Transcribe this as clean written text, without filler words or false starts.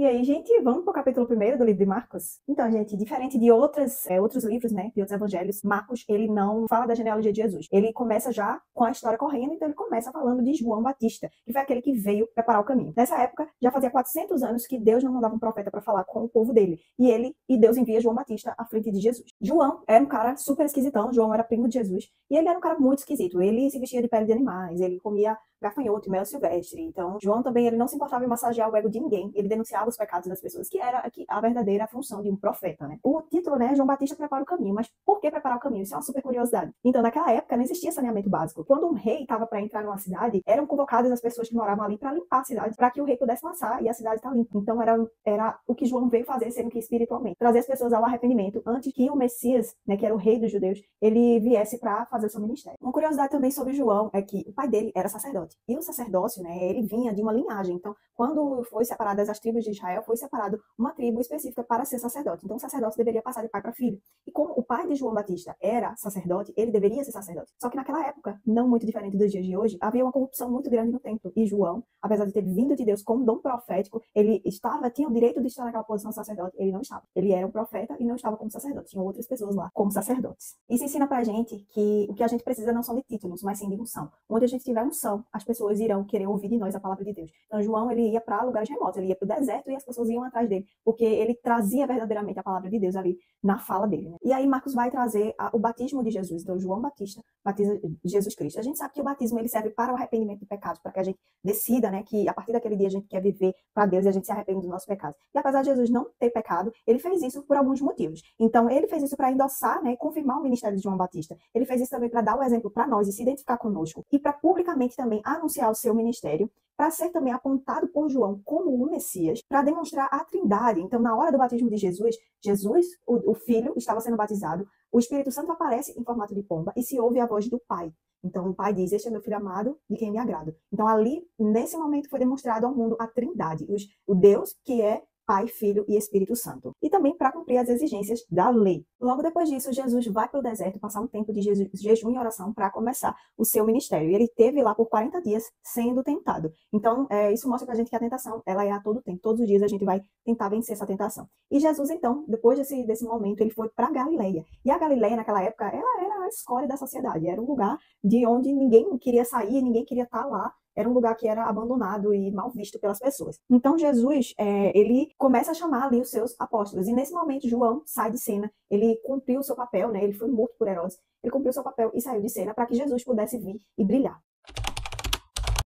E aí, gente, vamos para o capítulo 1º do livro de Marcos? Então, gente, diferente de outros livros, né, de outros evangelhos, Marcos, ele não fala da genealogia de Jesus. Ele começa já com a história correndo, então ele começa falando de João Batista, que foi aquele que veio preparar o caminho. Nessa época, já fazia 400 anos que Deus não mandava um profeta para falar com o povo dele. E Deus envia João Batista à frente de Jesus. João era um cara super esquisitão, João era primo de Jesus, e ele era um cara muito esquisito. Ele se vestia de pele de animais, ele comia gafanhoto, mel silvestre. Então, João também, ele não se importava em massagear o ego de ninguém. Ele denunciava os pecados das pessoas, que era a verdadeira função de um profeta, né? O título, né, João Batista prepara o caminho. Mas por que preparar o caminho? Isso é uma super curiosidade. Então, naquela época, não existia saneamento básico. Quando um rei estava para entrar numa cidade, eram convocadas as pessoas que moravam ali para limpar a cidade, para que o rei pudesse passar e a cidade estar limpa. Então, era o que João veio fazer, sendo que espiritualmente. Trazer as pessoas ao arrependimento antes que o Messias, né, que era o rei dos judeus, ele viesse para fazer o seu ministério. Uma curiosidade também sobre João é que o pai dele era sacerdote. E o sacerdócio, né, ele vinha de uma linhagem. Então, quando foi separadas as tribos de Israel, foi separado uma tribo específica para ser sacerdote. Então, o sacerdócio deveria passar de pai para filho. E como o pai de João Batista era sacerdote, ele deveria ser sacerdote. Só que naquela época, não muito diferente dos dias de hoje, havia uma corrupção muito grande no templo. E João, apesar de ter vindo de Deus como dom profético, ele tinha o direito de estar naquela posição de sacerdote. Ele não estava. Ele era um profeta e não estava como sacerdote. Tinham outras pessoas lá como sacerdotes. Isso ensina pra gente que o que a gente precisa não são de títulos, mas sim de unção. Onde a gente tiver unção, as pessoas irão querer ouvir de nós a palavra de Deus. Então, João, ele ia para lugares remotos, ele ia para o deserto e as pessoas iam atrás dele, porque ele trazia verdadeiramente a palavra de Deus ali na fala dele, né? E aí Marcos vai trazer o batismo de Jesus. Então, João Batista batiza Jesus Cristo. A gente sabe que o batismo ele serve para o arrependimento de pecados, para que a gente decida, né, que a partir daquele dia a gente quer viver para Deus e a gente se arrepende dos nossos pecados. E apesar de Jesus não ter pecado, ele fez isso por alguns motivos. Então, ele fez isso para endossar, né, confirmar o ministério de João Batista. Ele fez isso também para dar o exemplo para nós e se identificar conosco. E para publicamente também anunciar o seu ministério, para ser também apontado por João como o Messias, para demonstrar a Trindade. Então, na hora do batismo de Jesus, o Filho, estava sendo batizado, o Espírito Santo aparece em formato de pomba e se ouve a voz do Pai. Então, o Pai diz, este é meu Filho amado, de quem me agrado. Então, ali, nesse momento, foi demonstrado ao mundo a Trindade, o Deus que é Pai, Filho e Espírito Santo. E também para cumprir as exigências da lei. Logo depois disso, Jesus vai para o deserto passar um tempo de jejum e oração para começar o seu ministério. E ele esteve lá por 40 dias sendo tentado. Então, isso mostra para a gente que a tentação, ela é a todo tempo. Todos os dias a gente vai tentar vencer essa tentação. E Jesus, então, depois desse momento, ele foi para Galileia. E a Galileia, naquela época, ela era a escória da sociedade. Era um lugar de onde ninguém queria sair, ninguém queria estar lá. Era um lugar que era abandonado e mal visto pelas pessoas. Então, Jesus, ele começa a chamar ali os seus apóstolos. E nesse momento, João sai de cena. Ele cumpriu o seu papel, né? Ele foi morto por Herodes. Ele cumpriu o seu papel e saiu de cena para que Jesus pudesse vir e brilhar.